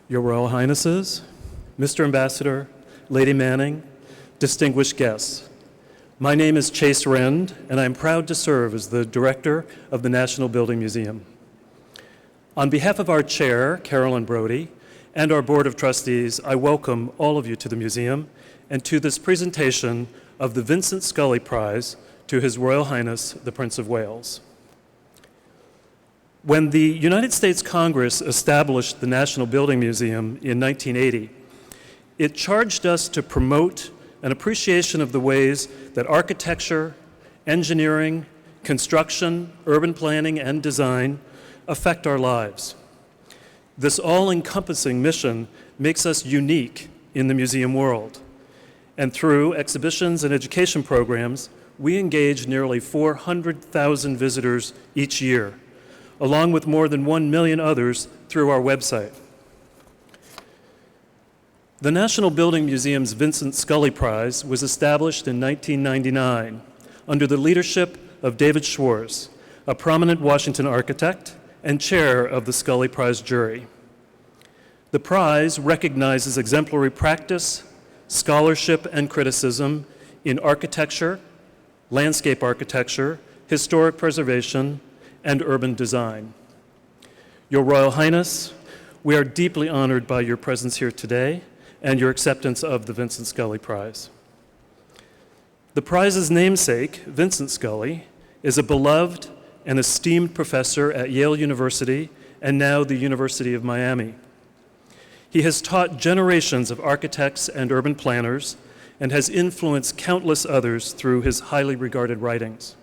Your Royal Highnesses, Mr. Ambassador, Lady Manning, distinguished guests. My name is Chase Rend, and I am proud to serve as the Director of the National Building Museum. On behalf of our Chair, Carolyn Brody, and our Board of Trustees, I welcome all of you to the museum and to this presentation of the Vincent Scully Prize to His Royal Highness, the Prince of Wales. When the United States Congress established the National Building Museum in 1980, it charged us to promote an appreciation of the ways that architecture, engineering, construction, urban planning, and design affect our lives. This all-encompassing mission makes us unique in the museum world. And through exhibitions and education programs, we engage nearly 400,000 visitors each year, along with more than 1 million others through our website. The National Building Museum's Vincent Scully Prize was established in 1999 under the leadership of David Schwartz, a prominent Washington architect and chair of the Scully Prize jury. The prize recognizes exemplary practice, scholarship, and criticism in architecture, landscape architecture, historic preservation, and urban design. Your Royal Highness, we are deeply honored by your presence here today and your acceptance of the Vincent Scully Prize. The prize's namesake, Vincent Scully, is a beloved and esteemed professor at Yale University and now the University of Miami. He has taught generations of architects and urban planners and has influenced countless others through his highly regarded writings.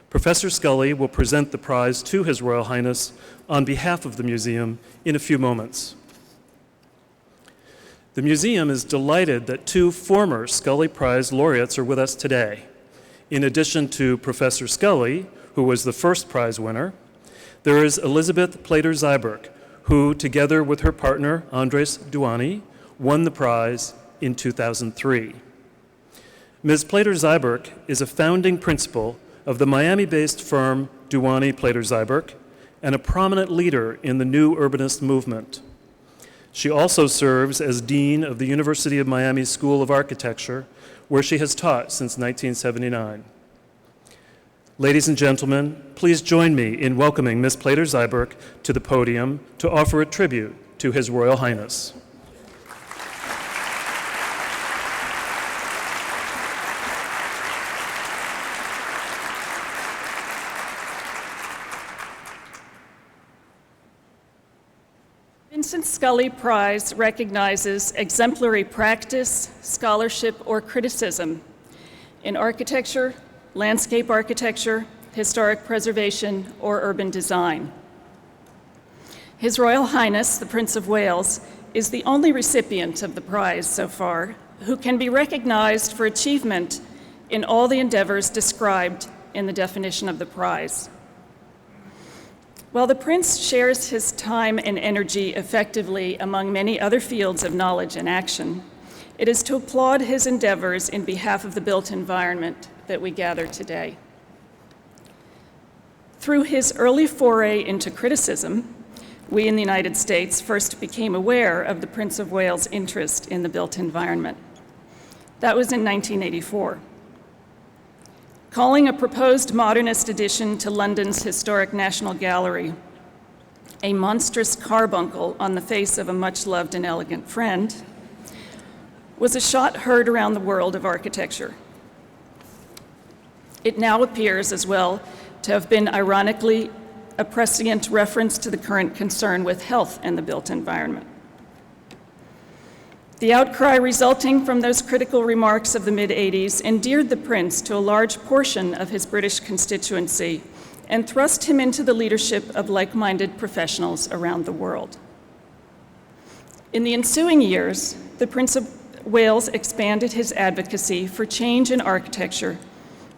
Professor Scully will present the prize to His Royal Highness on behalf of the museum in a few moments. The museum is delighted that 2 former Scully Prize laureates are with us today. In addition to Professor Scully, who was the first prize winner, there is Elizabeth Plater-Zyberk, who, together with her partner, Andres Duany, won the prize in 2003. Ms. Plater-Zyberk is a founding principal of the Miami-based firm Duany Plater-Zyberk and a prominent leader in the new urbanist movement. She also serves as Dean of the University of Miami School of Architecture, where she has taught since 1979. Ladies and gentlemen, please join me in welcoming Ms. Plater-Zyberk to the podium to offer a tribute to His Royal Highness. Vincent Scully Prize recognizes exemplary practice, scholarship, or criticism in architecture, landscape architecture, historic preservation, or urban design. His Royal Highness, the Prince of Wales, is the only recipient of the prize so far who can be recognized for achievement in all the endeavors described in the definition of the prize. While the Prince shares his time and energy effectively among many other fields of knowledge and action, it is to applaud his endeavors in behalf of the built environment that we gather today. Through his early foray into criticism, we in the United States first became aware of the Prince of Wales' interest in the built environment. That was in 1984. Calling a proposed modernist addition to London's historic National Gallery a monstrous carbuncle on the face of a much-loved and elegant friend was a shot heard around the world of architecture. It now appears as well to have been ironically a prescient reference to the current concern with health and the built environment. The outcry resulting from those critical remarks of the mid-'80s endeared the Prince to a large portion of his British constituency and thrust him into the leadership of like-minded professionals around the world. In the ensuing years, the Prince of Wales expanded his advocacy for change in architecture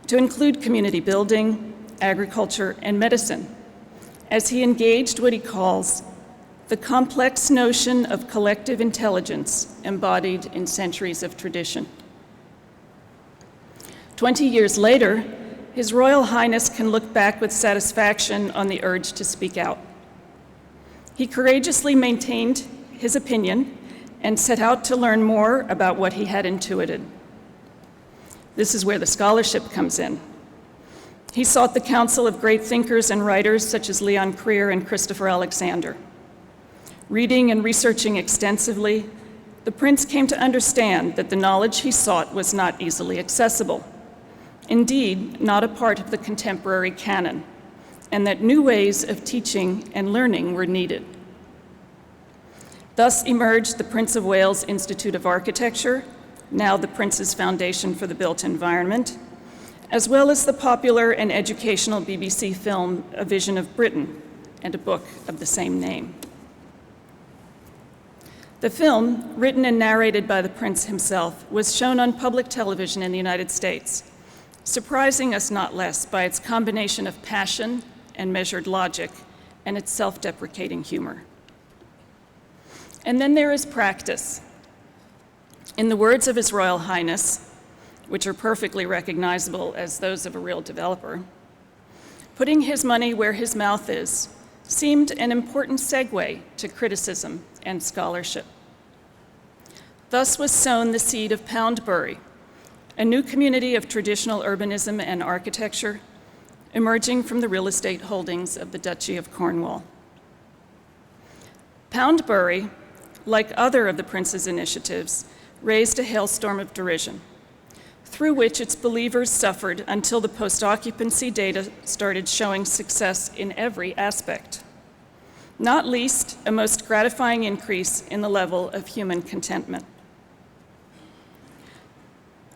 to include community building, agriculture, and medicine, as he engaged what he calls the complex notion of collective intelligence embodied in centuries of tradition. 20 years later, His Royal Highness can look back with satisfaction on the urge to speak out. He courageously maintained his opinion and set out to learn more about what he had intuited. This is where the scholarship comes in. He sought the counsel of great thinkers and writers such as Leon Creer and Christopher Alexander. Reading and researching extensively, the prince came to understand that the knowledge he sought was not easily accessible, indeed, not a part of the contemporary canon, and that new ways of teaching and learning were needed. Thus emerged the Prince of Wales Institute of Architecture, now the Prince's Foundation for the Built Environment, as well as the popular and educational BBC film A Vision of Britain and a book of the same name. The film, written and narrated by the Prince himself, was shown on public television in the United States, surprising us not less by its combination of passion and measured logic and its self-deprecating humor. And then there is practice. In the words of His Royal Highness, which are perfectly recognizable as those of a real developer, putting his money where his mouth is seemed an important segue to criticism and scholarship. Thus was sown the seed of Poundbury, a new community of traditional urbanism and architecture emerging from the real estate holdings of the Duchy of Cornwall. Poundbury, like other of the Prince's initiatives, raised a hailstorm of derision, through which its believers suffered until the post-occupancy data started showing success in every aspect, not least a most gratifying increase in the level of human contentment.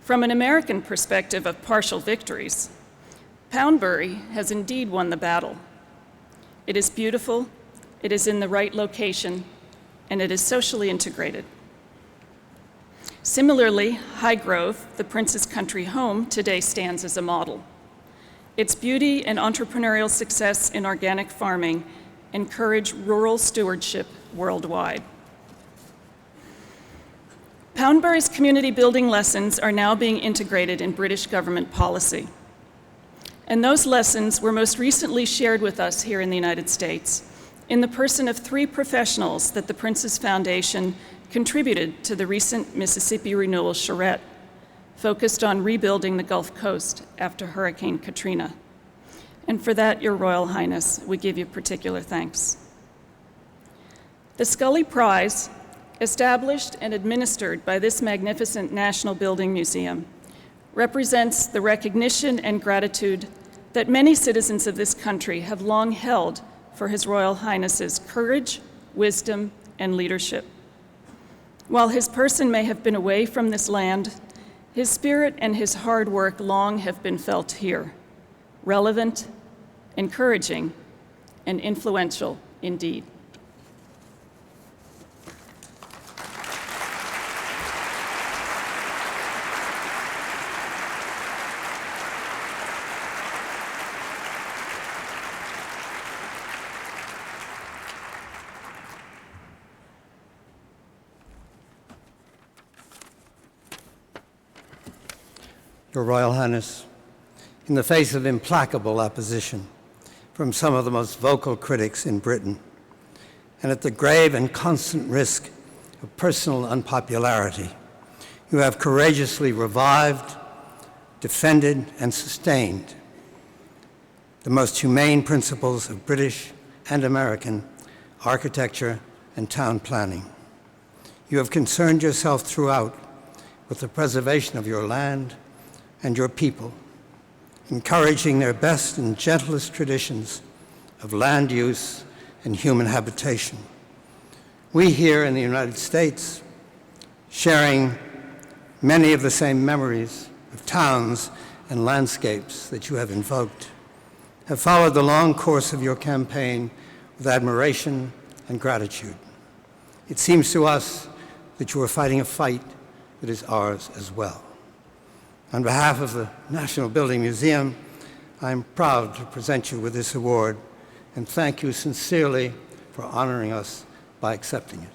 From an American perspective of partial victories, Poundbury has indeed won the battle. It is beautiful, it is in the right location, and it is socially integrated. Similarly, Highgrove, the Prince's country home, today stands as a model. Its beauty and entrepreneurial success in organic farming encourage rural stewardship worldwide. Poundbury's community building lessons are now being integrated in British government policy. And those lessons were most recently shared with us here in the United States in the person of 3 professionals that the Prince's Foundation contributed to the recent Mississippi Renewal charrette, focused on rebuilding the Gulf Coast after Hurricane Katrina. And for that, Your Royal Highness, we give you particular thanks. The Scully Prize, established and administered by this magnificent National Building Museum, represents the recognition and gratitude that many citizens of this country have long held for His Royal Highness's courage, wisdom, and leadership. While his person may have been away from this land, his spirit and his hard work long have been felt here, relevant, encouraging, and influential indeed. Your Royal Highness, in the face of implacable opposition from some of the most vocal critics in Britain, and at the grave and constant risk of personal unpopularity, you have courageously revived, defended, and sustained the most humane principles of British and American architecture and town planning. You have concerned yourself throughout with the preservation of your land and your people, encouraging their best and gentlest traditions of land use and human habitation. We here in the United States, sharing many of the same memories of towns and landscapes that you have invoked, have followed the long course of your campaign with admiration and gratitude. It seems to us that you are fighting a fight that is ours as well. On behalf of the National Building Museum, I am proud to present you with this award and thank you sincerely for honoring us by accepting it.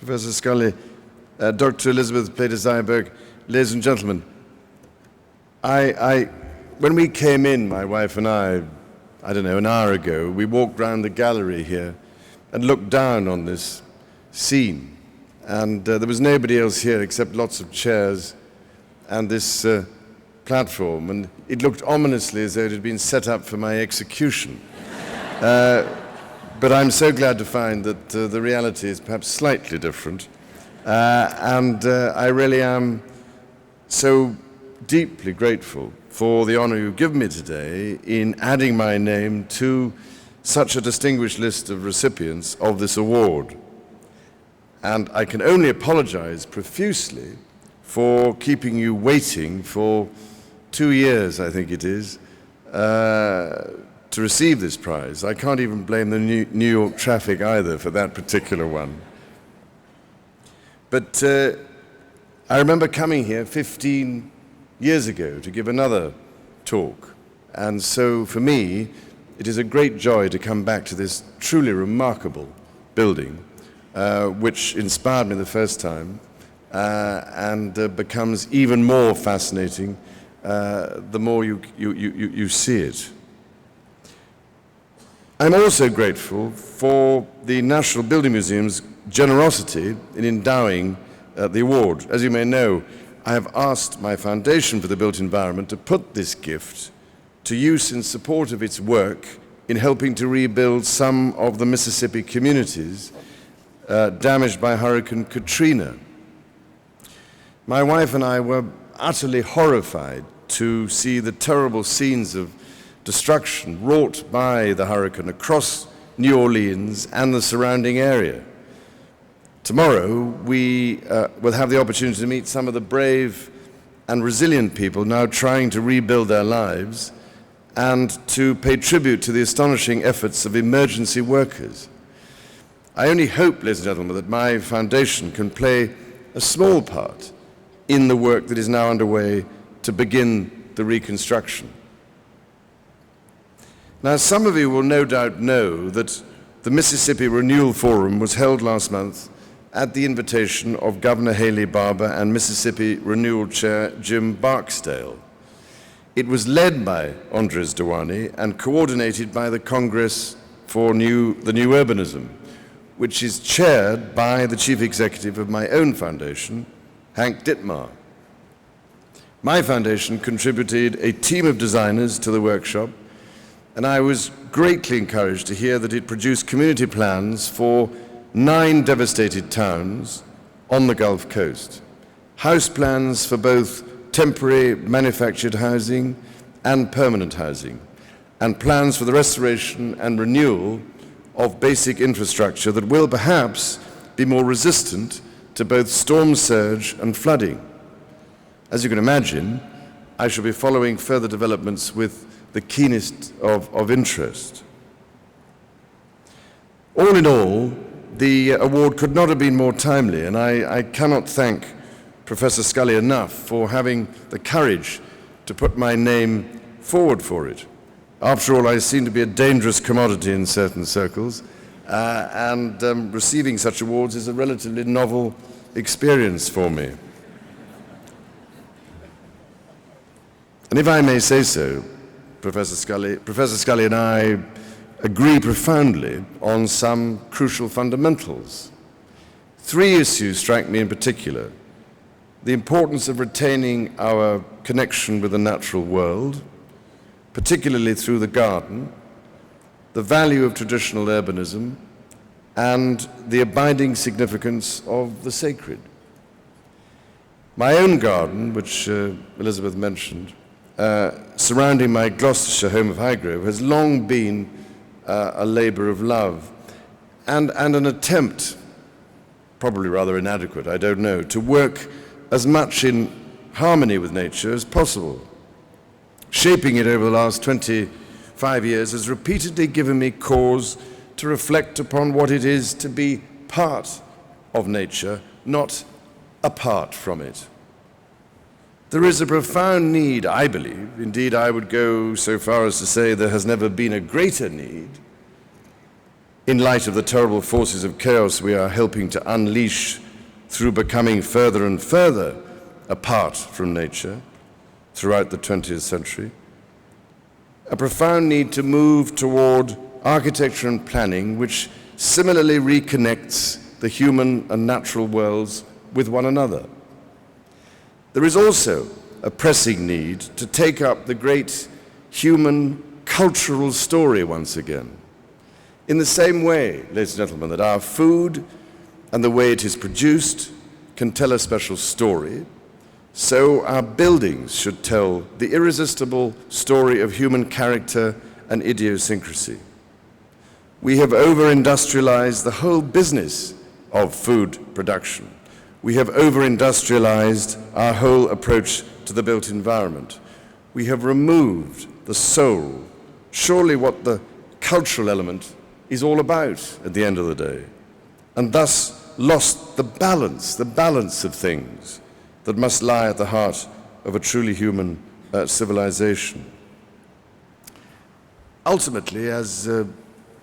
Professor Scully, Dr. Elizabeth Plater-Zyberg, ladies and gentlemen. When we came in, my wife and I don't know, an hour ago, we walked round the gallery here and looked down on this scene. And there was nobody else here except lots of chairs and this platform. And it looked ominously as though it had been set up for my execution. But I'm so glad to find that the reality is perhaps slightly different. I really am so deeply grateful for the honor you've given me today in adding my name to such a distinguished list of recipients of this award. And I can only apologize profusely for keeping you waiting for 2 years, I think it is, to receive this prize. I can't even blame the New York traffic either for that particular one. But I remember coming here 15 years ago to give another talk. And so for me, it is a great joy to come back to this truly remarkable building, which inspired me the first time and becomes even more fascinating the more you see it. I'm also grateful for the National Building Museum's generosity in endowing the award. As you may know, I have asked my foundation for the built environment to put this gift to use in support of its work in helping to rebuild some of the Mississippi communities damaged by Hurricane Katrina. My wife and I were utterly horrified to see the terrible scenes of destruction wrought by the hurricane across New Orleans and the surrounding area. Tomorrow, we will have the opportunity to meet some of the brave and resilient people now trying to rebuild their lives and to pay tribute to the astonishing efforts of emergency workers. I only hope, ladies and gentlemen, that my foundation can play a small part in the work that is now underway to begin the reconstruction. Now, some of you will no doubt know that the Mississippi Renewal Forum was held last month at the invitation of Governor Haley Barbour and Mississippi Renewal Chair Jim Barksdale. It was led by Andres Dewani and coordinated by the Congress for the New Urbanism, which is chaired by the chief executive of my own foundation, Hank Dittmar. My foundation contributed a team of designers to the workshop, and I was greatly encouraged to hear that it produced community plans for 9 devastated towns on the Gulf Coast, house plans for both temporary manufactured housing and permanent housing, and plans for the restoration and renewal of basic infrastructure that will perhaps be more resistant to both storm surge and flooding. As you can imagine, I shall be following further developments with the keenest of interest. All in all, the award could not have been more timely, and I cannot thank Professor Scully enough for having the courage to put my name forward for it. After all, I seem to be a dangerous commodity in certain circles, and receiving such awards is a relatively novel experience for me. And if I may say so, Professor Scully and I agree profoundly on some crucial fundamentals. 3 issues strike me in particular: the importance of retaining our connection with the natural world, particularly through the garden, the value of traditional urbanism, and the abiding significance of the sacred. My own garden, which Elizabeth mentioned, surrounding my Gloucestershire home of Highgrove, has long been a labor of love and an attempt, probably rather inadequate, I don't know, to work as much in harmony with nature as possible. Shaping it over the last 25 years has repeatedly given me cause to reflect upon what it is to be part of nature, not apart from it. There is a profound need, I believe, indeed I would go so far as to say there has never been a greater need, in light of the terrible forces of chaos we are helping to unleash through becoming further and further apart from nature throughout the 20th century, a profound need to move toward architecture and planning which similarly reconnects the human and natural worlds with one another. There is also a pressing need to take up the great human cultural story once again. In the same way, ladies and gentlemen, that our food and the way it is produced can tell a special story, so our buildings should tell the irresistible story of human character and idiosyncrasy. We have over-industrialized the whole business of food production. We have over-industrialized our whole approach to the built environment. We have removed the soul, surely what the cultural element is all about at the end of the day, and thus lost the balance of things that must lie at the heart of a truly human civilization. Ultimately, as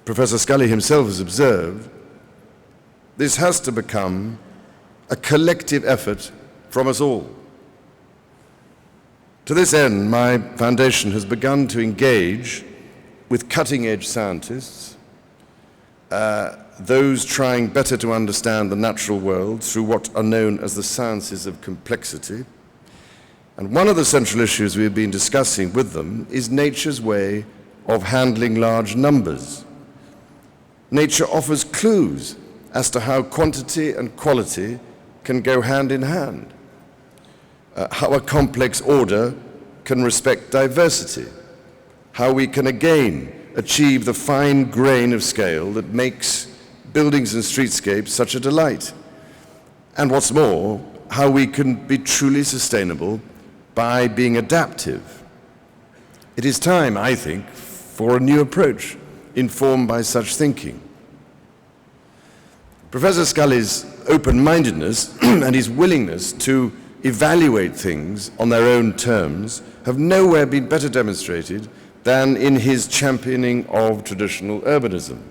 Professor Scully himself has observed, this has to become a collective effort from us all. To this end, my foundation has begun to engage with cutting-edge scientists, those trying better to understand the natural world through what are known as the sciences of complexity. And one of the central issues we've been discussing with them is nature's way of handling large numbers. Nature offers clues as to how quantity and quality can go hand in hand, how a complex order can respect diversity, how we can again achieve the fine grain of scale that makes buildings and streetscapes such a delight, and what's more, how we can be truly sustainable by being adaptive. It is time, I think, for a new approach informed by such thinking. Professor Scully's open-mindedness and his willingness to evaluate things on their own terms have nowhere been better demonstrated than in his championing of traditional urbanism,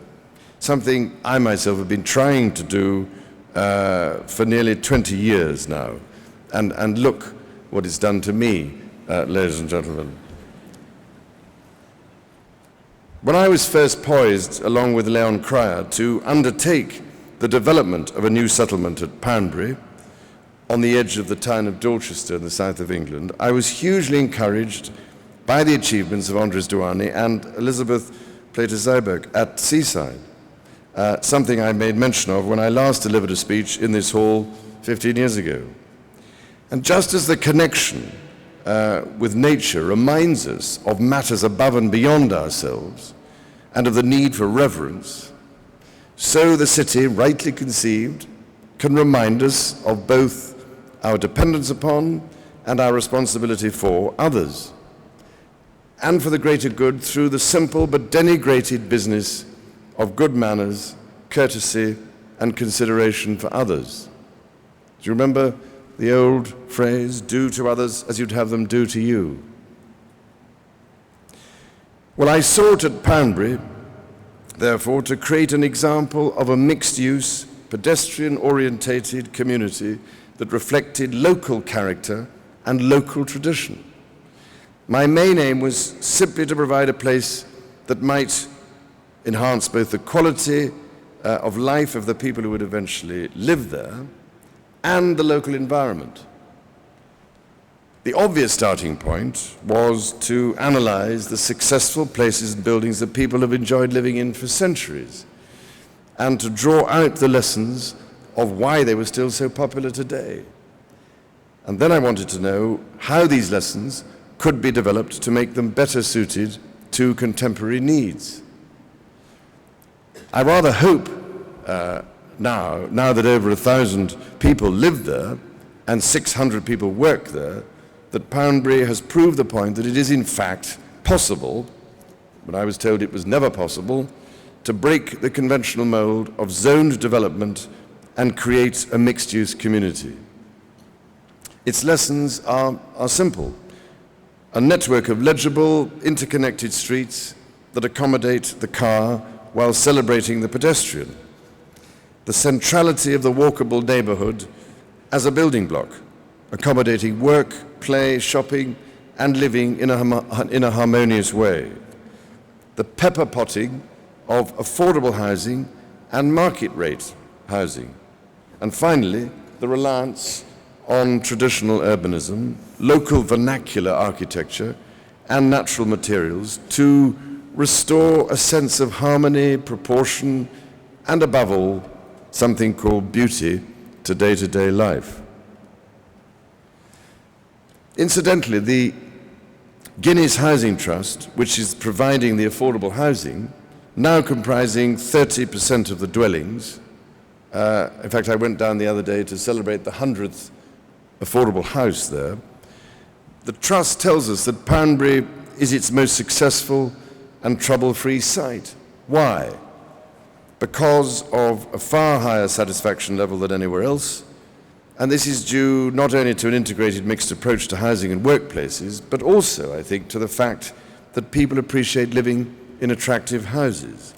something I myself have been trying to do for nearly 20 years now. And look what it's done to me, ladies and gentlemen. When I was first poised, along with Leon Cryer, to undertake the development of a new settlement at Poundbury, on the edge of the town of Dorchester in the south of England, I was hugely encouraged by the achievements of Andres Duany and Elizabeth Plater-Zyberg at Seaside, something I made mention of when I last delivered a speech in this hall 15 years ago. And just as the connection with nature reminds us of matters above and beyond ourselves and of the need for reverence, so the city, rightly conceived, can remind us of both our dependence upon and our responsibility for others, and for the greater good through the simple but denigrated business of good manners, courtesy, and consideration for others. Do you remember the old phrase, do to others as you'd have them do to you? Well, I sought at Poundbury, therefore, to create an example of a mixed-use, pedestrian-orientated community that reflected local character and local tradition. My main aim was simply to provide a place that might enhance both the quality of life of the people who would eventually live there and the local environment. The obvious starting point was to analyze the successful places and buildings that people have enjoyed living in for centuries, and to draw out the lessons of why they were still so popular today. And then I wanted to know how these lessons could be developed to make them better suited to contemporary needs. I rather hope now that over 1,000 people live there and 600 people work there, that Poundbury has proved the point that it is in fact possible, but I was told it was never possible, to break the conventional mold of zoned development and create a mixed-use community. Its lessons are simple. A network of legible, interconnected streets that accommodate the car while celebrating the pedestrian. The centrality of the walkable neighborhood as a building block, accommodating work, play, shopping, and living in a harmonious way. The pepper potting of affordable housing and market rate housing. And finally, the reliance on traditional urbanism, local vernacular architecture, and natural materials to restore a sense of harmony, proportion, and above all, something called beauty to day-to-day life. Incidentally, the Guinness Housing Trust, which is providing the affordable housing, now comprising 30% of the dwellings. In fact, I went down the other day to celebrate the 100th affordable house there. The Trust tells us that Poundbury is its most successful and trouble-free site. Why? Because of a far higher satisfaction level than anywhere else, and this is due not only to an integrated mixed approach to housing and workplaces, but also, I think, to the fact that people appreciate living in attractive houses.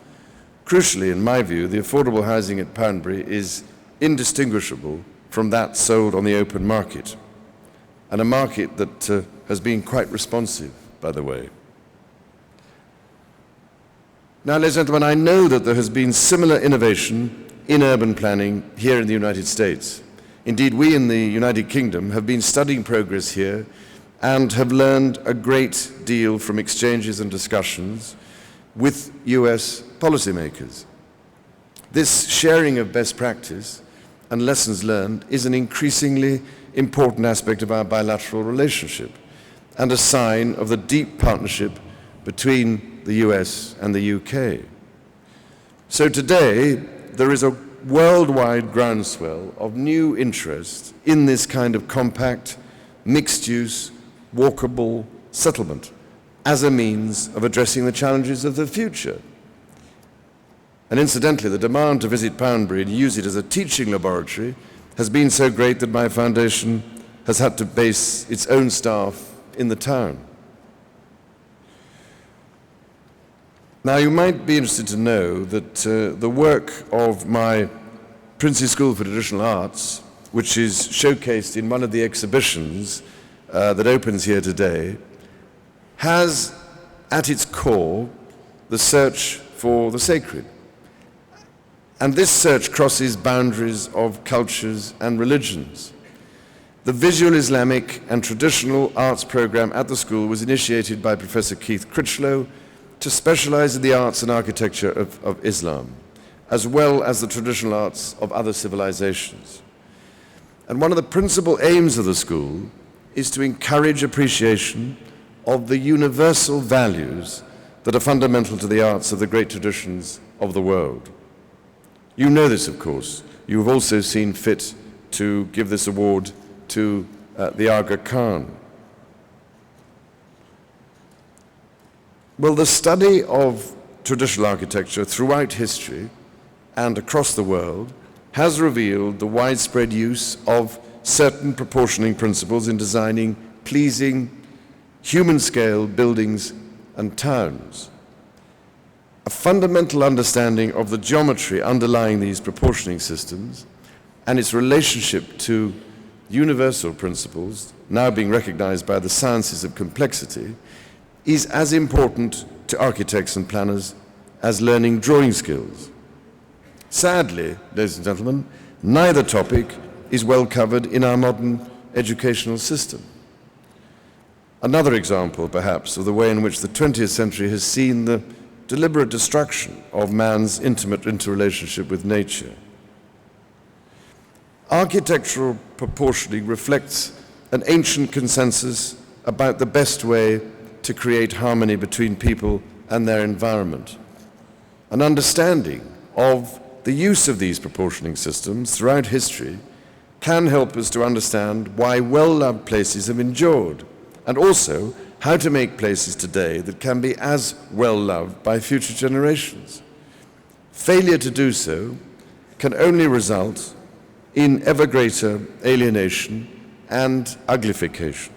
Crucially, in my view, the affordable housing at Poundbury is indistinguishable from that sold on the open market, and a market that has been quite responsive, by the way. Now, ladies and gentlemen, I know that there has been similar innovation in urban planning here in the United States. Indeed, we in the United Kingdom have been studying progress here and have learned a great deal from exchanges and discussions with US policymakers. This sharing of best practice and lessons learned is an increasingly important aspect of our bilateral relationship and a sign of the deep partnership between the US and the UK. So today, there is a worldwide groundswell of new interest in this kind of compact, mixed-use, walkable settlement as a means of addressing the challenges of the future. And incidentally, the demand to visit Poundbury and use it as a teaching laboratory has been so great that my foundation has had to base its own staff in the town. Now, you might be interested to know that the work of my Princely School for Traditional Arts, which is showcased in one of the exhibitions that opens here today, has at its core the search for the sacred. And this search crosses boundaries of cultures and religions. The Visual Islamic and Traditional Arts program at the school was initiated by Professor Keith Critchlow to specialize in the arts and architecture of Islam, as well as the traditional arts of other civilizations. And one of the principal aims of the school is to encourage appreciation of the universal values that are fundamental to the arts of the great traditions of the world. You know this, of course. You have also seen fit to give this award to the Aga Khan. Well, the study of traditional architecture throughout history and across the world has revealed the widespread use of certain proportioning principles in designing pleasing, human-scale buildings and towns. A fundamental understanding of the geometry underlying these proportioning systems and its relationship to universal principles, now being recognized by the sciences of complexity, is as important to architects and planners as learning drawing skills. Sadly, ladies and gentlemen, neither topic is well covered in our modern educational system. Another example, perhaps, of the way in which the 20th century has seen the deliberate destruction of man's intimate interrelationship with nature. Architectural proportioning reflects an ancient consensus about the best way to create harmony between people and their environment. An understanding of the use of these proportioning systems throughout history can help us to understand why well-loved places have endured, and also how to make places today that can be as well-loved by future generations. Failure to do so can only result in ever greater alienation and uglification.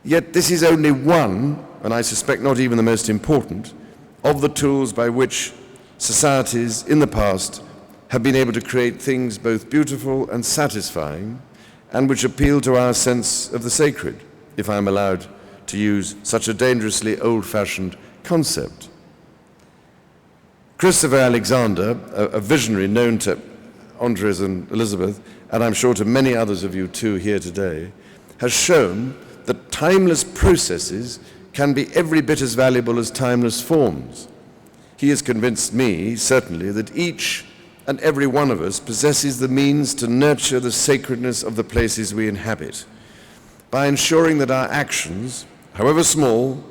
Yet this is only one, and I suspect not even the most important, of the tools by which societies in the past have been able to create things both beautiful and satisfying, and which appeal to our sense of the sacred, if I'm allowed to use such a dangerously old-fashioned concept. Christopher Alexander, a visionary known to Andres and Elizabeth, and I'm sure to many others of you too here today, has shown that timeless processes can be every bit as valuable as timeless forms. He has convinced me, certainly, that each and every one of us possesses the means to nurture the sacredness of the places we inhabit by ensuring that our actions, however small,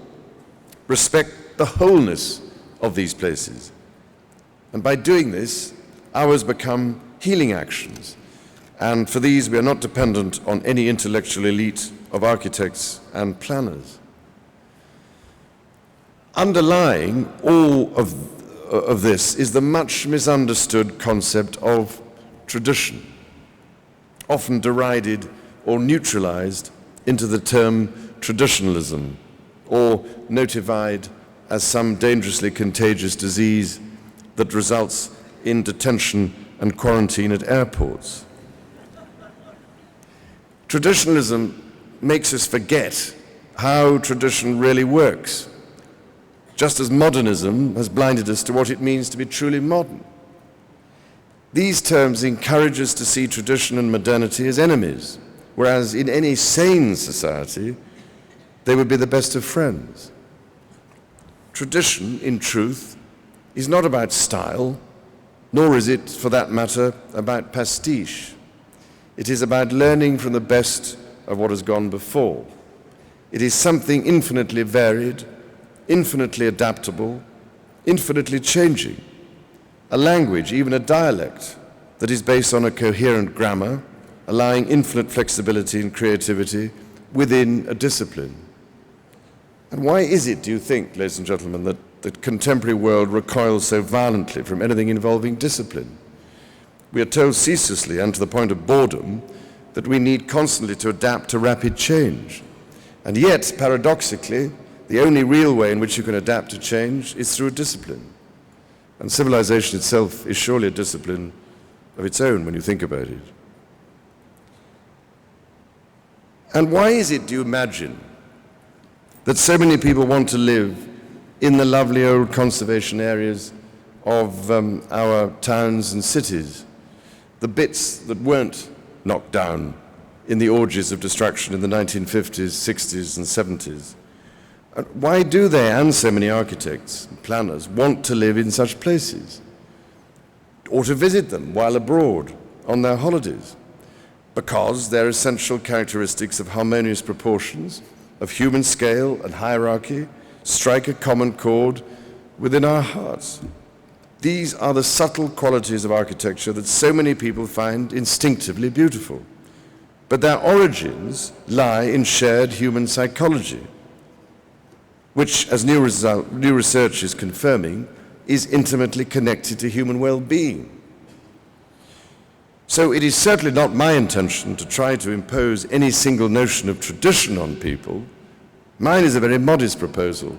respect the wholeness of these places. And by doing this, ours become healing actions. And for these, we are not dependent on any intellectual elite of architects and planners. Underlying all of this is the much misunderstood concept of tradition, often derided or neutralized into the term traditionalism, or notified as some dangerously contagious disease that results in detention and quarantine at airports. Traditionalism makes us forget how tradition really works, just as modernism has blinded us to what it means to be truly modern. These terms encourage us to see tradition and modernity as enemies, whereas in any sane society, they would be the best of friends. Tradition, in truth, is not about style, nor is it, for that matter, about pastiche. It is about learning from the best of what has gone before. It is something infinitely varied, infinitely adaptable, infinitely changing. A language, even a dialect, that is based on a coherent grammar, allowing infinite flexibility and creativity within a discipline. And why is it, do you think, ladies and gentlemen, that the contemporary world recoils so violently from anything involving discipline? We are told ceaselessly, and to the point of boredom, that we need constantly to adapt to rapid change. And yet, paradoxically, the only real way in which you can adapt to change is through a discipline. And civilization itself is surely a discipline of its own when you think about it. And why is it, do you imagine, that so many people want to live in the lovely old conservation areas of our towns and cities, the bits that weren't knocked down in the orgies of destruction in the 1950s, 60s, and 70s? Why do they, and so many architects and planners, want to live in such places, or to visit them while abroad on their holidays? Because their essential characteristics of harmonious proportions, of human scale and hierarchy, strike a common chord within our hearts. These are the subtle qualities of architecture that so many people find instinctively beautiful. But their origins lie in shared human psychology, which, as new research is confirming, is intimately connected to human well-being. So it is certainly not my intention to try to impose any single notion of tradition on people. Mine is a very modest proposal.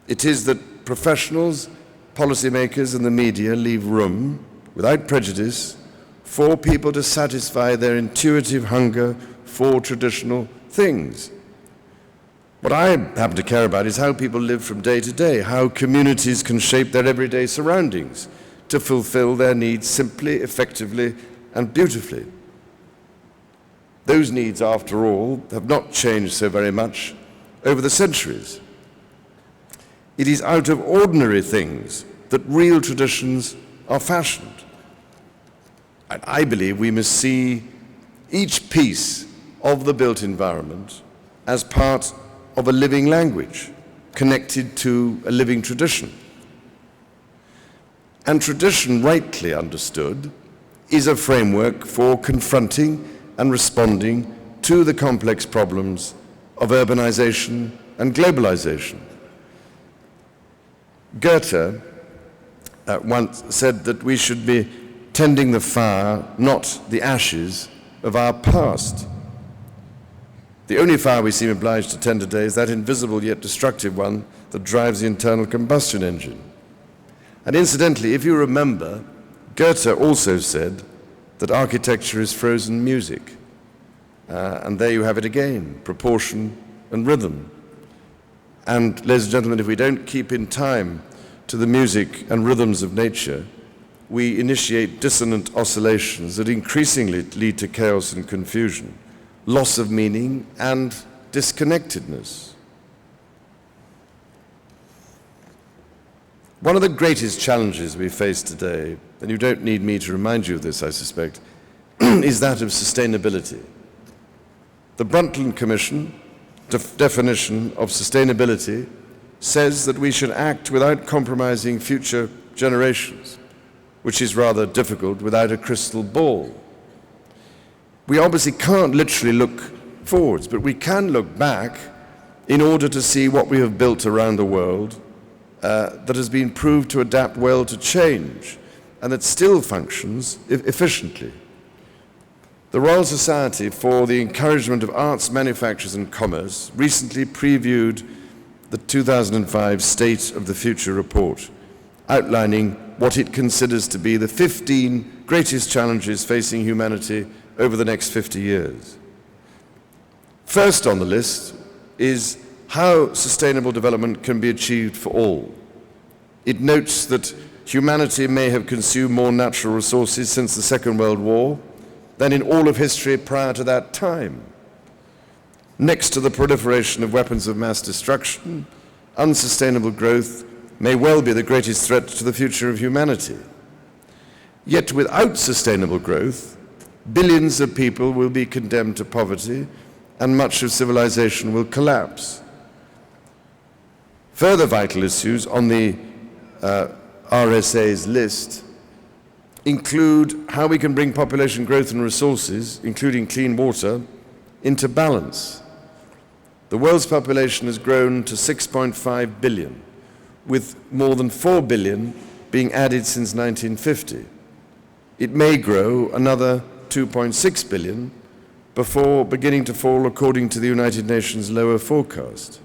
It is that professionals, policymakers, and the media leave room, without prejudice, for people to satisfy their intuitive hunger for traditional things. What I happen to care about is how people live from day to day, how communities can shape their everyday surroundings to fulfill their needs simply, effectively, and beautifully. Those needs, after all, have not changed so very much over the centuries. It is out of ordinary things that real traditions are fashioned. And I believe we must see each piece of the built environment as part of a living language connected to a living tradition. And tradition, rightly understood, is a framework for confronting and responding to the complex problems of urbanization and globalization. Goethe once said that we should be tending the fire, not the ashes, of our past. The only fire we seem obliged to tend today is that invisible yet destructive one that drives the internal combustion engine. And incidentally, if you remember, Goethe also said that architecture is frozen music. And there you have it again, proportion and rhythm. And ladies and gentlemen, if we don't keep in time to the music and rhythms of nature, we initiate dissonant oscillations that increasingly lead to chaos and confusion, loss of meaning and disconnectedness. One of the greatest challenges we face today, and you don't need me to remind you of this, I suspect, is that of sustainability. The Brundtland Commission definition of sustainability says that we should act without compromising future generations, which is rather difficult without a crystal ball. We obviously can't literally look forwards, but we can look back in order to see what we have built around the world that has been proved to adapt well to change and that still functions efficiently. The Royal Society for the Encouragement of Arts, Manufactures and Commerce recently previewed the 2005 State of the Future report, outlining what it considers to be the 15 greatest challenges facing humanity over the next 50 years. First on the list is how sustainable development can be achieved for all. It notes that humanity may have consumed more natural resources since the Second World War than in all of history prior to that time. Next to the proliferation of weapons of mass destruction, unsustainable growth may well be the greatest threat to the future of humanity. Yet without sustainable growth, billions of people will be condemned to poverty and much of civilization will collapse. Further vital issues on the RSA's list include how we can bring population growth and resources, including clean water, into balance. The world's population has grown to 6.5 billion, with more than 4 billion being added since 1950. It may grow another 2.6 billion before beginning to fall according to the United Nations lower forecast.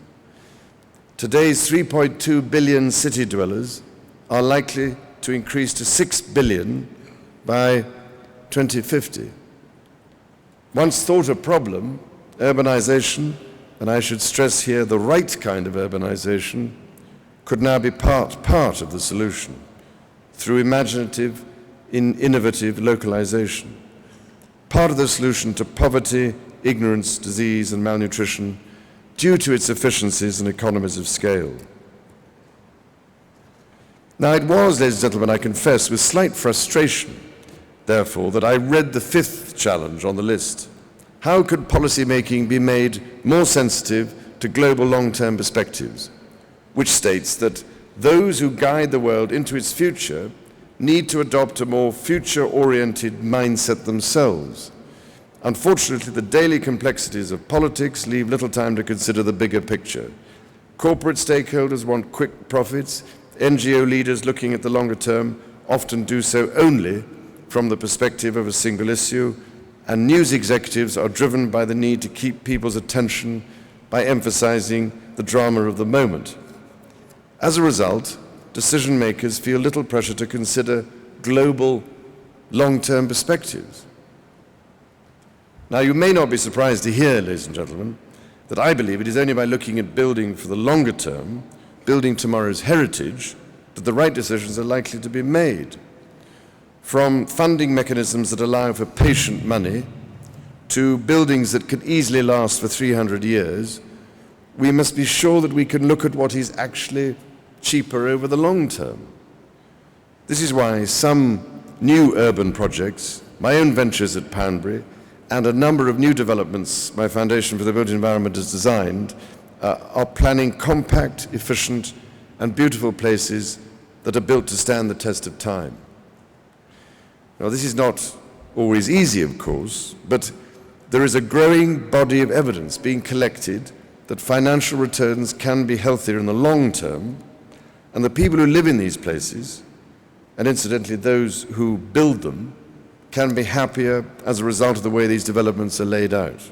Today's 3.2 billion city dwellers are likely to increase to 6 billion by 2050. Once thought a problem, urbanization, and I should stress here the right kind of urbanization, could now be part of the solution through imaginative, innovative localization. Part of the solution to poverty, ignorance, disease, and malnutrition due to its efficiencies and economies of scale. Now, it was, ladies and gentlemen, I confess, with slight frustration, therefore, that I read the fifth challenge on the list. How could policymaking be made more sensitive to global long-term perspectives, which states that those who guide the world into its future need to adopt a more future-oriented mindset themselves. Unfortunately, the daily complexities of politics leave little time to consider the bigger picture. Corporate stakeholders want quick profits. NGO leaders looking at the longer term often do so only from the perspective of a single issue, and news executives are driven by the need to keep people's attention by emphasizing the drama of the moment. As a result, decision makers feel little pressure to consider global long-term perspectives. Now, you may not be surprised to hear, ladies and gentlemen, that I believe it is only by looking at building for the longer term, building tomorrow's heritage, that the right decisions are likely to be made. From funding mechanisms that allow for patient money to buildings that can easily last for 300 years, we must be sure that we can look at what is actually cheaper over the long term. This is why some new urban projects, my own ventures at Poundbury, and a number of new developments my Foundation for the Built Environment has designed are planning compact, efficient, and beautiful places that are built to stand the test of time. Now, this is not always easy, of course, but there is a growing body of evidence being collected that financial returns can be healthier in the long term, and the people who live in these places, and incidentally those who build them, can be happier as a result of the way these developments are laid out.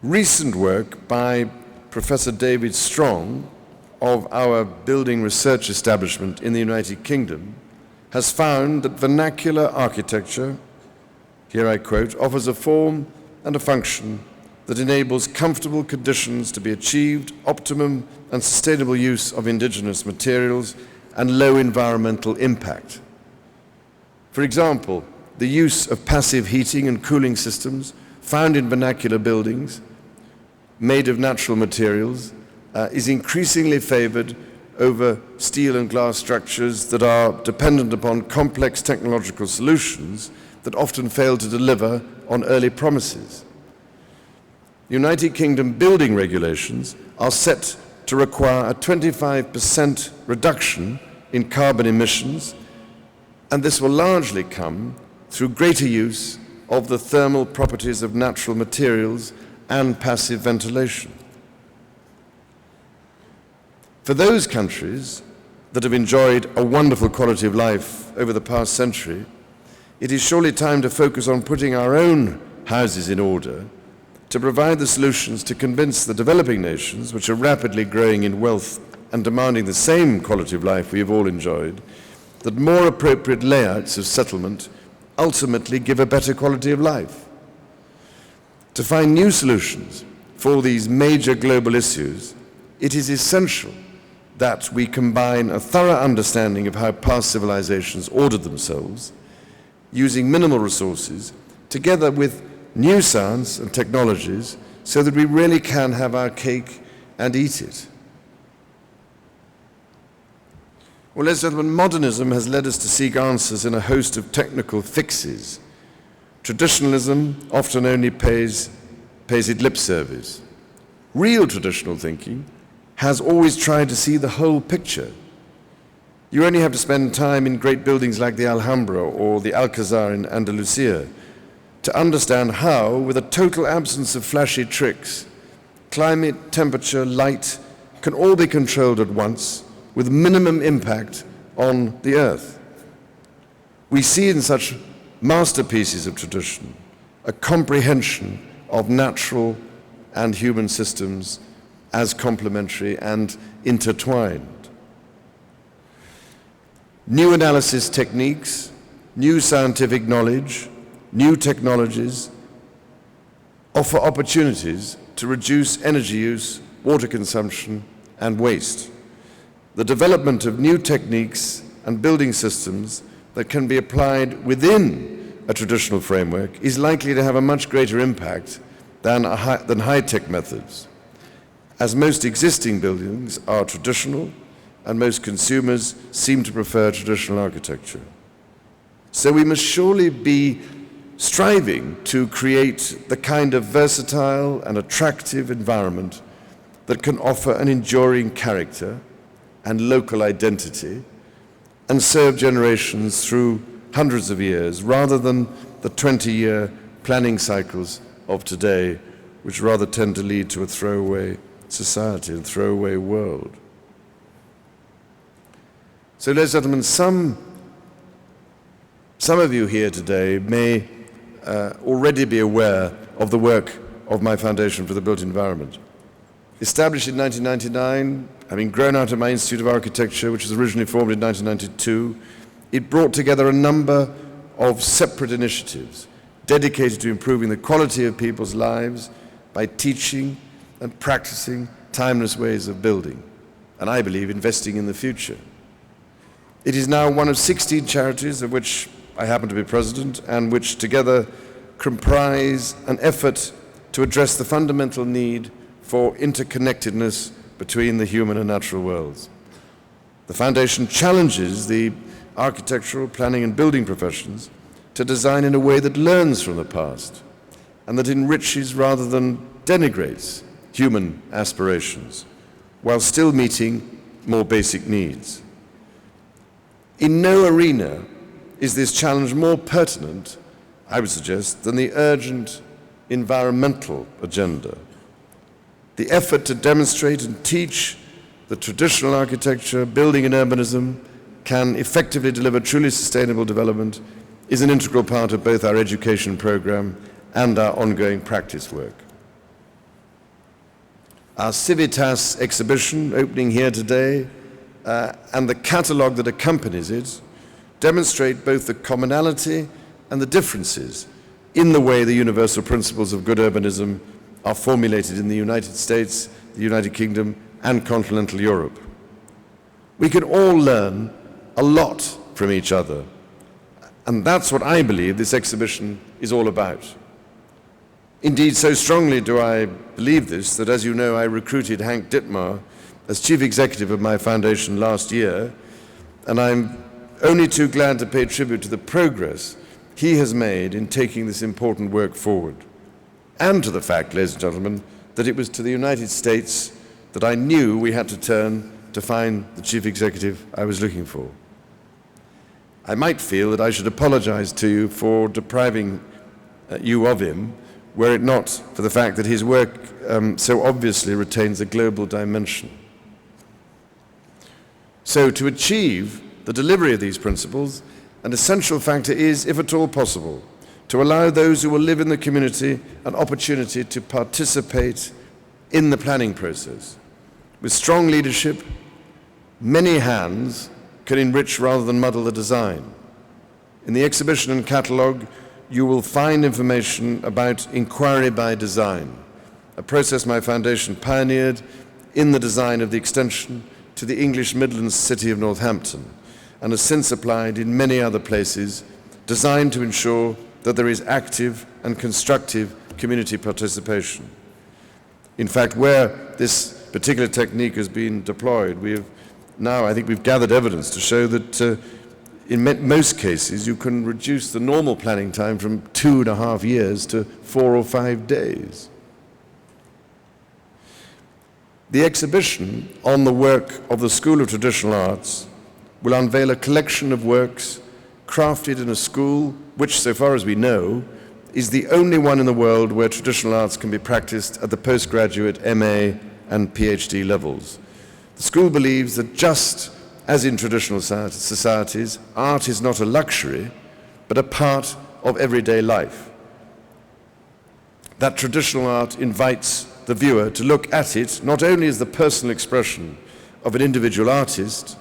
Recent work by Professor David Strong of our building research establishment in the United Kingdom has found that vernacular architecture, here I quote, offers a form and a function that enables comfortable conditions to be achieved, optimum and sustainable use of indigenous materials, and low environmental impact. For example, the use of passive heating and cooling systems found in vernacular buildings made of natural materials is increasingly favored over steel and glass structures that are dependent upon complex technological solutions that often fail to deliver on early promises. United Kingdom building regulations are set to require a 25% reduction in carbon emissions, and this will largely come through greater use of the thermal properties of natural materials and passive ventilation. For those countries that have enjoyed a wonderful quality of life over the past century, it is surely time to focus on putting our own houses in order to provide the solutions to convince the developing nations, which are rapidly growing in wealth and demanding the same quality of life we have all enjoyed, that more appropriate layouts of settlement ultimately give a better quality of life. To find new solutions for these major global issues, it is essential that we combine a thorough understanding of how past civilizations ordered themselves, using minimal resources, together with new science and technologies, so that we really can have our cake and eat it. Well, ladies and gentlemen, modernism has led us to seek answers in a host of technical fixes. Traditionalism often only pays it lip service. Real traditional thinking has always tried to see the whole picture. You only have to spend time in great buildings like the Alhambra or the Alcazar in Andalusia to understand how, with a total absence of flashy tricks, climate, temperature, light can all be controlled at once with minimum impact on the earth. We see in such masterpieces of tradition a comprehension of natural and human systems as complementary and intertwined. New analysis techniques, new scientific knowledge, new technologies offer opportunities to reduce energy use, water consumption, and waste. The development of new techniques and building systems that can be applied within a traditional framework is likely to have a much greater impact than high-tech methods, as most existing buildings are traditional and most consumers seem to prefer traditional architecture. So we must surely be striving to create the kind of versatile and attractive environment that can offer an enduring character and local identity and serve generations through hundreds of years, rather than the 20-year planning cycles of today, which rather tend to lead to a throwaway society and throwaway world. So, ladies and gentlemen, some of you here today may already be aware of the work of my Foundation for the Built Environment. Established in 1999, having grown out of my Institute of Architecture, which was originally formed in 1992, it brought together a number of separate initiatives dedicated to improving the quality of people's lives by teaching and practicing timeless ways of building, and I believe investing in the future. It is now one of 16 charities of which I happen to be president, and which together comprise an effort to address the fundamental need for interconnectedness between the human and natural worlds. The Foundation challenges the architectural, planning and building professions to design in a way that learns from the past and that enriches rather than denigrates human aspirations, while still meeting more basic needs. In no arena is this challenge more pertinent, I would suggest, than the urgent environmental agenda. The effort to demonstrate and teach that traditional architecture, building and urbanism can effectively deliver truly sustainable development is an integral part of both our education program and our ongoing practice work. Our Civitas exhibition, opening here today, and the catalogue that accompanies it, demonstrate both the commonality and the differences in the way the universal principles of good urbanism are formulated in the United States, the United Kingdom, and continental Europe. We can all learn a lot from each other, and that's what I believe this exhibition is all about. Indeed, so strongly do I believe this that, as you know, I recruited Hank Dittmar as chief executive of my foundation last year, and I'm only too glad to pay tribute to the progress he has made in taking this important work forward, and to the fact, ladies and gentlemen, that it was to the United States that I knew we had to turn to find the chief executive I was looking for. I might feel that I should apologize to you for depriving you of him, were it not for the fact that his work so obviously retains a global dimension. So to achieve the delivery of these principles, an essential factor is, if at all possible, to allow those who will live in the community an opportunity to participate in the planning process. With strong leadership, many hands can enrich rather than muddle the design. In the exhibition and catalogue, you will find information about inquiry by design, a process my foundation pioneered in the design of the extension to the English Midlands city of Northampton, and has since applied in many other places, designed to ensure that there is active and constructive community participation. In fact, where this particular technique has been deployed, I think we've gathered evidence to show that in most cases, you can reduce the normal planning time from 2.5 years to 4 or 5 days. The exhibition on the work of the School of Traditional Arts will unveil a collection of works crafted in a school which, so far as we know, is the only one in the world where traditional arts can be practiced at the postgraduate MA and PhD levels. The school believes that just as in traditional societies, art is not a luxury, but a part of everyday life. That traditional art invites the viewer to look at it not only as the personal expression of an individual artist,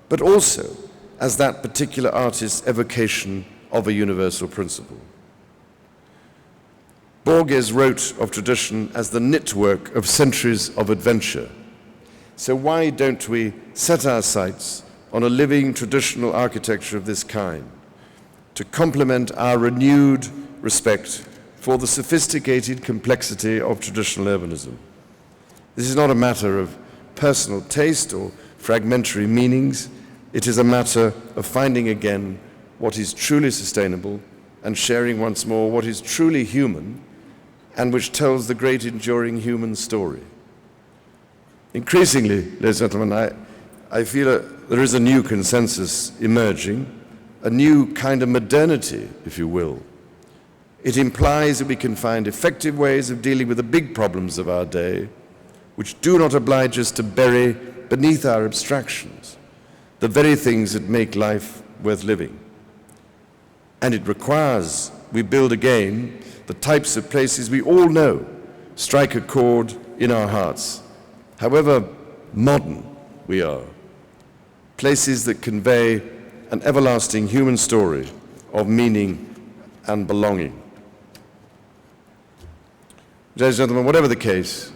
but also as that particular artist's evocation of a universal principle. Borges wrote of tradition as the knitwork of centuries of adventure. So why don't we set our sights on a living traditional architecture of this kind to complement our renewed respect for the sophisticated complexity of traditional urbanism? This is not a matter of personal taste or fragmentary meanings. It is a matter of finding again what is truly sustainable and sharing once more what is truly human and which tells the great enduring human story. Increasingly, ladies and gentlemen, I feel there is a new consensus emerging, a new kind of modernity, if you will. It implies that we can find effective ways of dealing with the big problems of our day, which do not oblige us to bury beneath our abstractions the very things that make life worth living. And it requires we build again the types of places we all know strike a chord in our hearts, however modern we are, places that convey an everlasting human story of meaning and belonging. Ladies and gentlemen, whatever the case,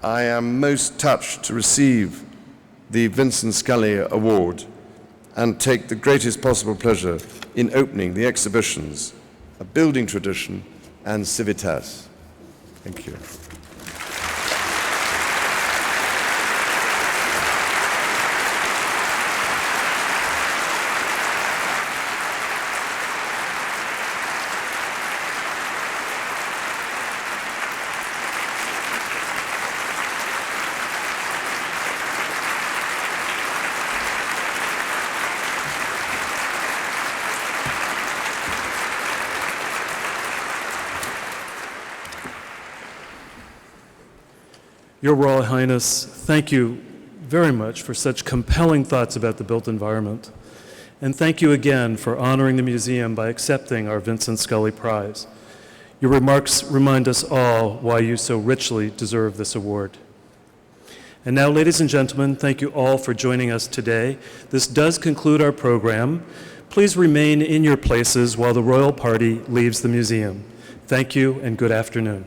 I am most touched to receive the Vincent Scully Award and take the greatest possible pleasure in opening the exhibitions A Building Tradition and Civitas. Thank you. Your Royal Highness, thank you very much for such compelling thoughts about the built environment. And thank you again for honoring the museum by accepting our Vincent Scully Prize. Your remarks remind us all why you so richly deserve this award. And now, ladies and gentlemen, thank you all for joining us today. This does conclude our program. Please remain in your places while the royal party leaves the museum. Thank you and good afternoon.